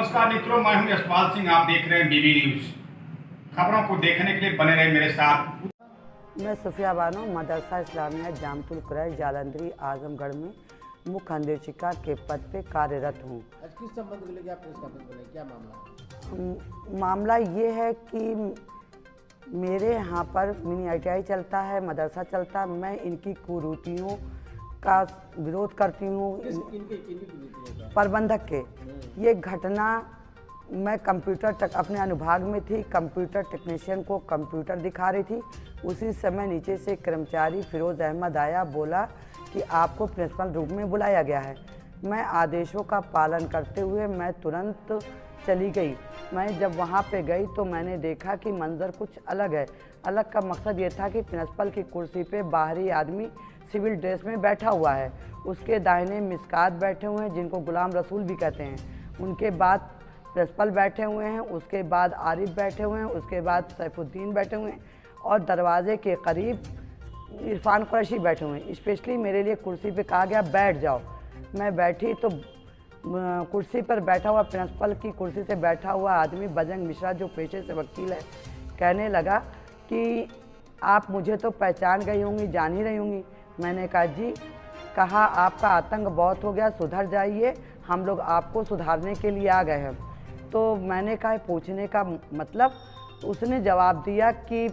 नमस्कार मित्रों, मैं हूं यशपाल सिंह। आप देख रहे हैं बीबी न्यूज। खबरों को देखने के लिए बने रहे मेरे साथ। मैं सुफिया बानो मदरसा इस्लामिया जामतुल कुरैश जालंधरी आजमगढ़ में मुख्य अंदेशिका के पद पे कार्यरत हूँ। आज किस संबंध के लिए आप प्रेस कॉन्फ्रेंस बुलाई, क्या मामला? मामला ये है कि मेरे यहाँ पर मिनी ITI चलता है, मदरसा चलता है। मैं इनकी कुरीतियों का विरोध करती हूँ। प्रबंधक के ये घटना, मैं कंप्यूटर अपने अनुभाग में थी, कंप्यूटर टेक्नीशियन को कंप्यूटर दिखा रही थी। उसी समय नीचे से कर्मचारी फिरोज़ अहमद आया, बोला कि आपको प्रिंसिपल रूम में बुलाया गया है। मैं आदेशों का पालन करते हुए मैं तुरंत चली गई। मैं जब वहाँ पे गई तो मैंने देखा कि मंज़र कुछ अलग है। अलग का मकसद ये था कि प्रिंसिपल की कुर्सी पे बाहरी आदमी सिविल ड्रेस में बैठा हुआ है, उसके दाहिने मिस्कात बैठे हुए हैं जिनको गुलाम रसूल भी कहते हैं। उनके बाद प्रिंसिपल बैठे हुए हैं, उसके बाद आरिफ बैठे हुए हैं, उसके बाद सैफुद्दीन बैठे हुए हैं और दरवाजे के करीब इरफान कुरैशी बैठे हुए हैं। स्पेशली मेरे लिए कुर्सी पे कहा गया बैठ जाओ। मैं बैठी तो कुर्सी पर बैठा हुआ प्रिंसिपल की कुर्सी से बैठा हुआ आदमी बजरंग मिश्रा, जो पेशे से वकील है, कहने लगा कि आप मुझे तो पहचान गई होंगी, जान ही रही होंगी। मैंने कहा जी, कहा आपका आतंक बहुत हो गया, सुधर जाइए, हम लोग आपको सुधारने के लिए आ गए हैं। तो मैंने कहा पूछने का मतलब, उसने जवाब दिया कि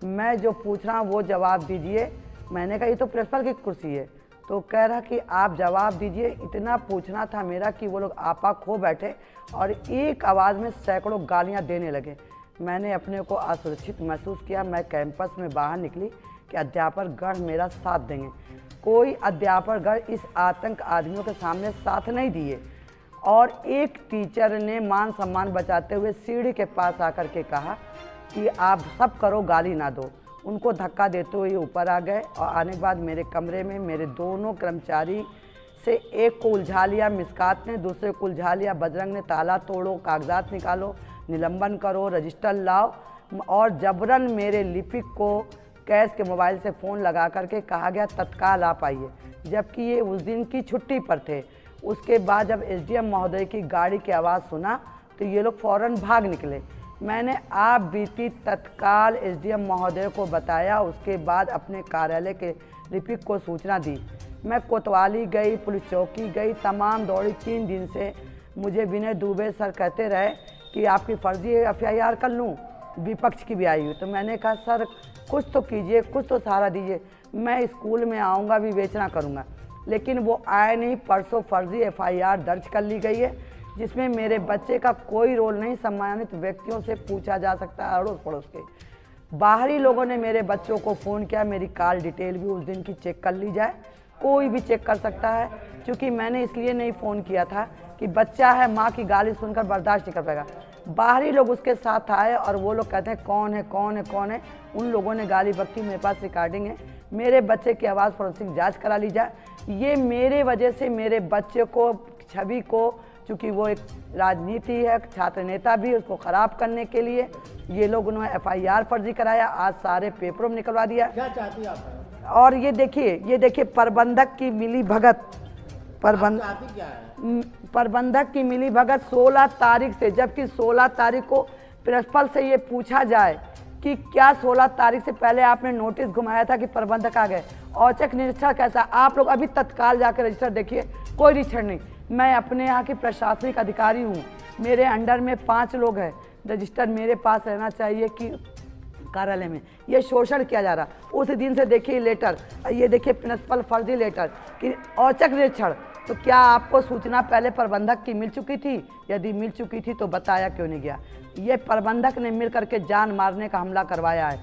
मैं जो पूछ रहा हूँ वो जवाब दीजिए। मैंने कहा ये तो प्रिंसिपल की कुर्सी है। तो कह रहा कि आप जवाब दीजिए। इतना पूछना था मेरा कि वो लोग आपा खो बैठे और एक आवाज़ में सैकड़ों गालियाँ देने लगे। मैंने अपने को असुरक्षित महसूस किया। मैं कैंपस में बाहर निकली कि अध्यापकगण मेरा साथ देंगे। कोई अध्यापकगण इस आतंक आदमियों के सामने साथ नहीं दिए और एक टीचर ने मान सम्मान बचाते हुए सीढ़ी के पास आकर के कहा कि आप सब करो, गाली ना दो। उनको धक्का देते हुए ऊपर आ गए और आने के बाद मेरे कमरे में मेरे दोनों कर्मचारी से एक को उलझा लिया मिस्कात ने, दूसरे को उलझा लिया बजरंग ने। ताला तोड़ो, कागजात निकालो, निलंबन करो, रजिस्टर लाओ और जबरन मेरे लिपिक को कैश के मोबाइल से फ़ोन लगा करके कहा गया तत्काल आप आइए, जबकि ये उस दिन की छुट्टी पर थे। उसके बाद जब SDM महोदय की गाड़ी की आवाज़ सुना तो ये लोग फ़ौरन भाग निकले। मैंने आप बीती तत्काल SDM महोदय को बताया। उसके बाद अपने कार्यालय के लिपिक को सूचना दी। मैं कोतवाली गई, पुलिस चौकी गई, तमाम दौड़ी। 3 दिन से मुझे विनय दुबे सर कहते रहे कि आपकी फर्जी FIR कर लूँ, विपक्ष की भी आई हुई। तो मैंने कहा सर कुछ तो कीजिए, कुछ तो सहारा दीजिए, मैं स्कूल में आऊँगा, विवेचना करूँगा। लेकिन वो आए नहीं। परसों फर्जी FIR दर्ज कर ली गई है जिसमें मेरे बच्चे का कोई रोल नहीं। सम्मानित व्यक्तियों से पूछा जा सकता है, अड़ोस पड़ोस के। बाहरी लोगों ने मेरे बच्चों को फ़ोन किया, मेरी कॉल डिटेल भी उस दिन की चेक कर ली जाए। कोई भी चेक कर सकता है, क्योंकि मैंने इसलिए नहीं फ़ोन किया था कि बच्चा है, माँ की गाली सुनकर बर्दाश्त नहीं कर पाएगा। बाहरी लोग उसके साथ आए और वो लोग कहते हैं कौन है कौन है कौन है। उन लोगों ने गाली बकती, मेरे पास रिकॉर्डिंग है। मेरे बच्चे की आवाज़ फोरेंसिक जांच करा ली जाए। ये मेरे वजह से मेरे बच्चे को, छवि को, चूँकि वो एक राजनीति है, छात्र नेता भी, उसको ख़राब करने के लिए ये लोग उन्होंने FIR फर्जी कराया। आज सारे पेपरों में निकलवा दिया। क्या चाहती आप? और ये देखिए प्रबंधक की मिली भगत, प्रबंधक की मिली भगत 16 तारीख से, जबकि 16 तारीख को प्रिंसिपल से ये पूछा जाए कि क्या 16 तारीख से पहले आपने नोटिस घुमाया था कि प्रबंधक आ गए। औचक निरीक्षण कैसा? आप लोग अभी तत्काल जाकर रजिस्टर देखिए, कोई निरीक्षण नहीं। मैं अपने यहाँ की प्रशासनिक अधिकारी हूँ, मेरे अंडर में 5 लोग हैं। रजिस्टर मेरे पास रहना चाहिए कि कार्यालय में। ये शोषण किया जा रहा। उस दिन से देखिए लेटर, ये देखिए प्रिंसिपल फर्जी लेटर कि औचक निरीक्षण। तो क्या आपको सूचना पहले प्रबंधक की मिल चुकी थी? यदि मिल चुकी थी तो बताया क्यों नहीं गया? ये प्रबंधक ने मिल करके जान मारने का हमला करवाया है,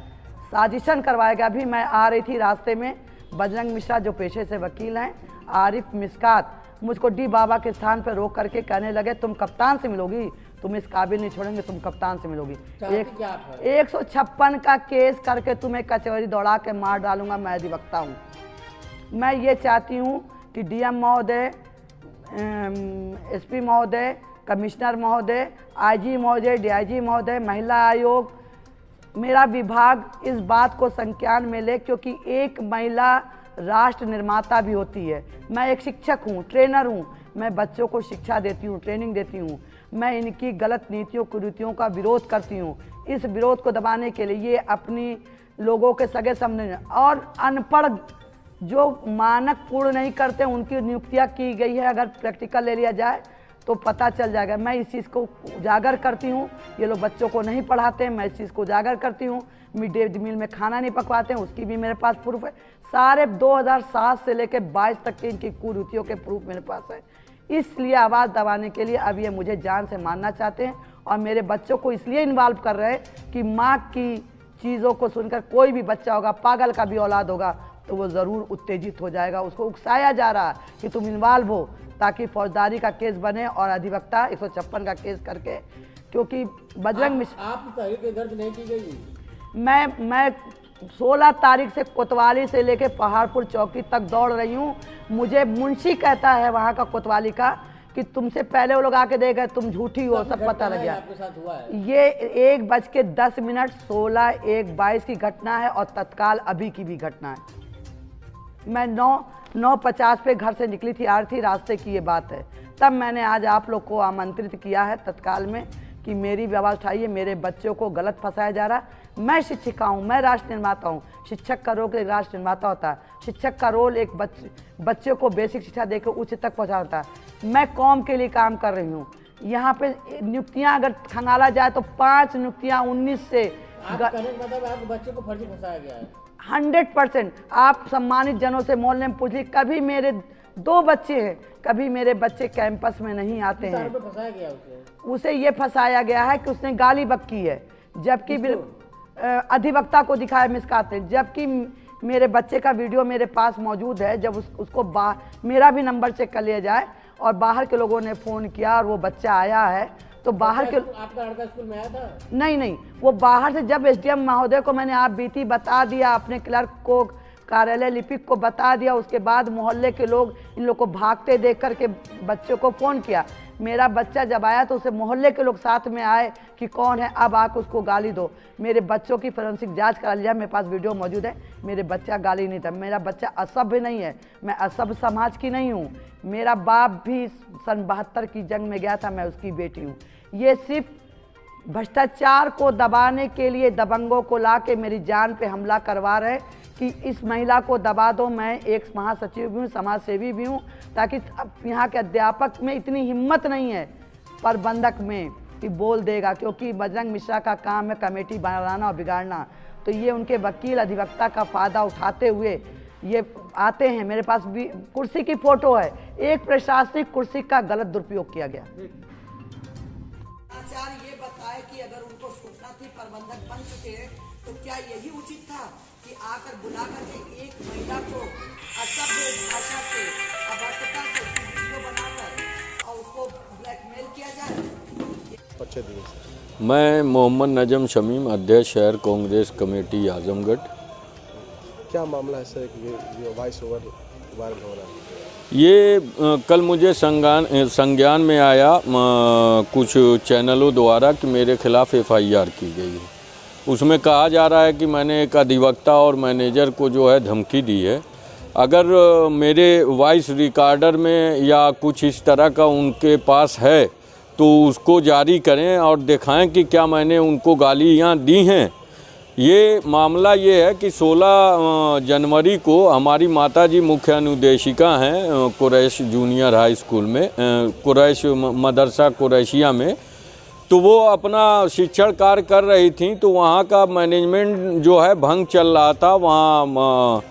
साजिशन करवाया गया। अभी मैं आ रही थी, रास्ते में बजरंग मिश्रा जो पेशे से वकील हैं, आरिफ मिस्कात मुझको डी बाबा के स्थान पर रोक करके कहने लगे तुम कप्तान से मिलोगी, तुम इस काबिल नहीं छोड़ेंगे, तुम कप्तान से मिलोगी। 156 का केस करके तुम्हें कचहरी दौड़ा के मार डालूंगा। मैं अधिवक्ता हूँ। मैं ये चाहती हूँ कि DM महोदय, SP महोदय, कमिश्नर महोदय, IG महोदय, DIG महोदय, महिला आयोग, मेरा विभाग इस बात को संज्ञान में ले, क्योंकि एक महिला राष्ट्र निर्माता भी होती है। मैं एक शिक्षक हूँ, ट्रेनर हूँ। मैं बच्चों को शिक्षा देती हूँ, ट्रेनिंग देती हूँ। मैं इनकी गलत नीतियों कुरीतियों का विरोध करती हूँ। इस विरोध को दबाने के लिए ये अपनी लोगों के सगे समझ और अनपढ़ जो मानक पूर्ण नहीं करते उनकी नियुक्तियाँ की गई है। अगर प्रैक्टिकल ले लिया जाए तो पता चल जाएगा। मैं इस चीज़ को उजागर करती हूँ। ये लोग बच्चों को नहीं पढ़ाते, मैं इस चीज़ को उजागर करती हूँ। मिड डे मील में खाना नहीं पकवाते हैं, उसकी भी मेरे पास प्रूफ है। सारे 2007 से लेकर 22 तक की इनकी कुरीतियों के प्रूफ मेरे पास है। इसलिए आवाज़ दबाने के लिए अब ये मुझे जान से मारना चाहते हैं और मेरे बच्चों को इसलिए इन्वॉल्व कर रहे हैं कि माँ की चीज़ों को सुनकर कोई भी बच्चा होगा, पागल का भी औलाद होगा, तो वो ज़रूर उत्तेजित हो जाएगा। उसको उकसाया जा रहा है कि तुम इन्वॉल्व हो ताकि फौजदारी का केस बने और अधिवक्ता 156 का केस करके, क्योंकि बजरंग मिश्रा आप तहरीर दर्ज नहीं की गई? मैं 16 तारीख से कोतवाली से लेके पहाड़पुर चौकी तक दौड़ रही हूँ। मुझे मुंशी कहता है वहाँ का कोतवाली का कि तुमसे पहले वो लोग आके दे गए, तुम झूठी हो, सब पता लग गया। आपके साथ हुआ है? ये 1:10 16/1/22 की घटना है और तत्काल अभी की भी घटना है। मैं 9:50 पे घर से निकली थी, आ रही थी रास्ते की ये बात है। तब मैंने आज आप लोग को आमंत्रित किया है तत्काल में कि मेरी भी आवाज़ उठाइए। मेरे बच्चों को गलत फंसाया जा रहा है। मैं शिक्षिका हूँ, मैं राष्ट्र निर्माता हूँ। शिक्षक का रोल एक राष्ट्र निर्माता होता है। शिक्षक का रोल एक बच्चे को बेसिक शिक्षा देकर उच्च तक पहुँचाता है। मैं कौम के लिए काम कर रही हूँ। यहाँ पे नियुक्तियाँ अगर खंगाला जाए तो 5 नियुक्तियाँ 19 से कहने का मतलब आपके बच्चे को फर्जी फंसाया गया है? 100%। आप सम्मानित जनों से मोहल्ले में पूछिए, कभी मेरे 2 बच्चे हैं, कभी मेरे बच्चे कैंपस में नहीं आते हैं। फंसाया गया उसे ये फंसाया गया है कि उसने गाली बक्की है, जबकि अधिवक्ता को दिखाया मिसकाते, जबकि मेरे बच्चे का वीडियो मेरे पास मौजूद है। जब उसको मेरा भी नंबर चेक कर लिया जाए और बाहर के लोगों ने फ़ोन किया और वो बच्चा आया है तो बाहर के आपका लड़का स्कूल में आया था? नहीं, वो बाहर से जब एसडीएम महोदय को मैंने आप बीती बता दिया, अपने क्लर्क को, कार्यालय लिपिक को बता दिया, उसके बाद मोहल्ले के लोग इन लोग को भागते देख करके बच्चों को फ़ोन किया। मेरा बच्चा जब आया तो उसे मोहल्ले के लोग साथ में आए कि कौन है, अब आकर उसको गाली दो। मेरे बच्चों की फोरेंसिक जांच करा लिया, मेरे पास वीडियो मौजूद है। मेरे बच्चा गाली नहीं था। मेरा बच्चा असभ्य नहीं है, मैं असभ्य समाज की नहीं हूँ। मेरा बाप भी सन 72 की जंग में गया था, मैं उसकी बेटी हूँ। ये सिर्फ भ्रष्टाचार को दबाने के लिए दबंगों को ला के मेरी जान पे हमला करवा रहे कि इस महिला को दबा दो। मैं एक महासचिव भी हूँ, समाज सेवी भी हूँ, ताकि यहाँ के अध्यापक में इतनी हिम्मत नहीं है प्रबंधक में कि बोल देगा, क्योंकि बजरंग मिश्रा का काम है कमेटी बनाना और बिगाड़ना। तो ये उनके वकील अधिवक्ता का फ़ायदा उठाते हुए ये आते हैं। मेरे पास भी कुर्सी की फ़ोटो है, एक प्रशासनिक कुर्सी का गलत दुरुपयोग किया गया। आचार्य ये बताए कि अगर उनको सूचना थी प्रबंधक बन चुके हैं तो क्या यही उचित था कि आकर बुला करके एक महिला को असभ्य भाषा से, अभद्रता से वीडियो बनाकर और उसको ब्लैकमेल किया जाए? मैं मोहम्मद नजम शमीम, अध्यक्ष शहर कांग्रेस कमेटी आजमगढ़। क्या मामला है सर, ये वॉइस ओवर वायरल हो रहा है? ये कल मुझे संज्ञान में आया कुछ चैनलों द्वारा कि मेरे खिलाफ़ एफआईआर की गई है। उसमें कहा जा रहा है कि मैंने एक अधिवक्ता और मैनेजर को जो है धमकी दी है। अगर मेरे वॉइस रिकॉर्डर में या कुछ इस तरह का उनके पास है तो उसको जारी करें और दिखाएं कि क्या मैंने उनको गालियाँ दी हैं। ये मामला ये है कि 16 जनवरी को हमारी माताजी मुख्य अनुदेशिका हैं कुरैश जूनियर हाई स्कूल में, कुरैश मदरसा कुरैशिया में, तो वो अपना शिक्षण कार्य कर रही थी। तो वहाँ का मैनेजमेंट जो है भंग चल रहा था, वहाँ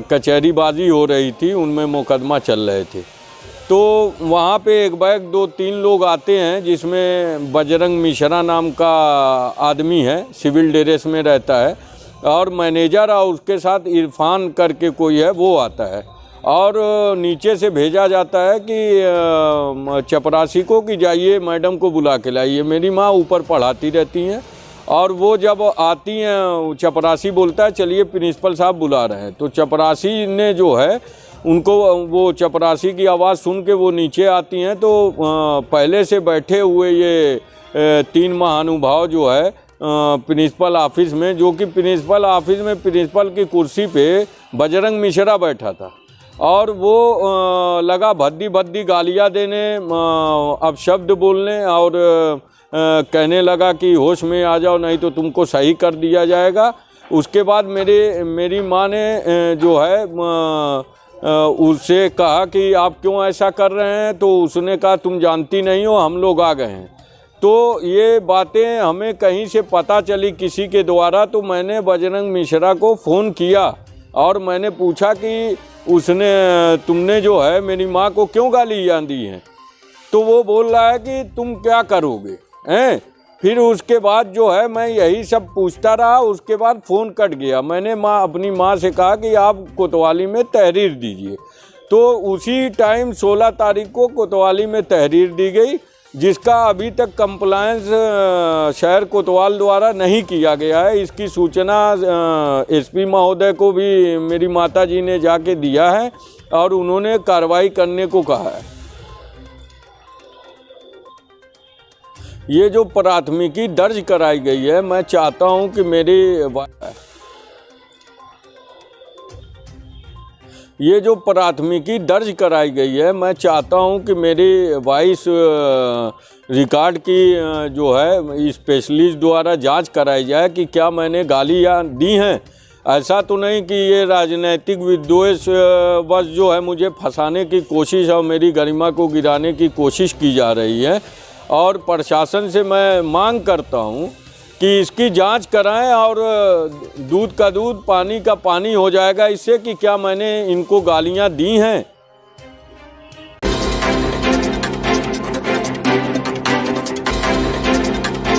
कचहरीबाजी हो रही थी, उनमें मुकदमा चल रहे थे। तो वहाँ पे एक बैग 2-3 लोग आते हैं, जिसमें बजरंग मिश्रा नाम का आदमी है, सिविल ड्रेस में रहता है, और मैनेजर और उसके साथ इरफान करके कोई है वो आता है, और नीचे से भेजा जाता है कि चपरासी को कि जाइए मैडम को बुला के लाइए। मेरी माँ ऊपर पढ़ाती रहती हैं और वो जब आती हैं चपरासी बोलता है चलिए प्रिंसिपल साहब बुला रहे हैं। तो चपरासी ने जो है उनको, वो चपरासी की आवाज़ सुन के वो नीचे आती हैं। तो पहले से बैठे हुए ये 3 महानुभाव जो है प्रिंसिपल ऑफिस में, जो कि प्रिंसिपल ऑफिस में प्रिंसिपल की कुर्सी पे बजरंग मिश्रा बैठा था, और वो लगा भद्दी भद्दी गालियाँ देने, अपशब्द बोलने और कहने लगा कि होश में आ जाओ नहीं तो तुमको सही कर दिया जाएगा। उसके बाद मेरी माँ ने जो है उससे कहा कि आप क्यों ऐसा कर रहे हैं, तो उसने कहा तुम जानती नहीं हो, हम लोग आ गए हैं। तो ये बातें हमें कहीं से पता चली किसी के द्वारा, तो मैंने बजरंग मिश्रा को फ़ोन किया और मैंने पूछा कि तुमने जो है मेरी माँ को क्यों गालियाँ दी हैं। तो वो बोल रहा है कि तुम क्या करोगे हैं। फिर उसके बाद जो है मैं यही सब पूछता रहा, उसके बाद फ़ोन कट गया। मैंने अपनी माँ से कहा कि आप कोतवाली में तहरीर दीजिए। तो उसी टाइम 16 तारीख को कोतवाली में तहरीर दी गई, जिसका अभी तक कंप्लायंस शहर कोतवाल द्वारा नहीं किया गया है। इसकी सूचना एसपी महोदय को भी मेरी माताजी ने जाके दिया है और उन्होंने कार्रवाई करने को कहा है। ये जो प्राथमिकी दर्ज कराई गई है, मैं चाहता हूं कि ये जो प्राथमिकी दर्ज कराई गई है, मैं चाहता हूं कि मेरी वॉइस रिकॉर्ड की जो है स्पेशलिस्ट द्वारा जांच कराई जाए कि क्या मैंने गालियां दी हैं। ऐसा तो नहीं कि ये राजनीतिक विद्वेष बस जो है मुझे फंसाने की कोशिश और मेरी गरिमा को गिराने की कोशिश की जा रही है। और प्रशासन से मैं मांग करता हूं कि इसकी जांच कराएं और दूध का दूध पानी का पानी हो जाएगा इससे कि क्या मैंने इनको गालियां दी हैं।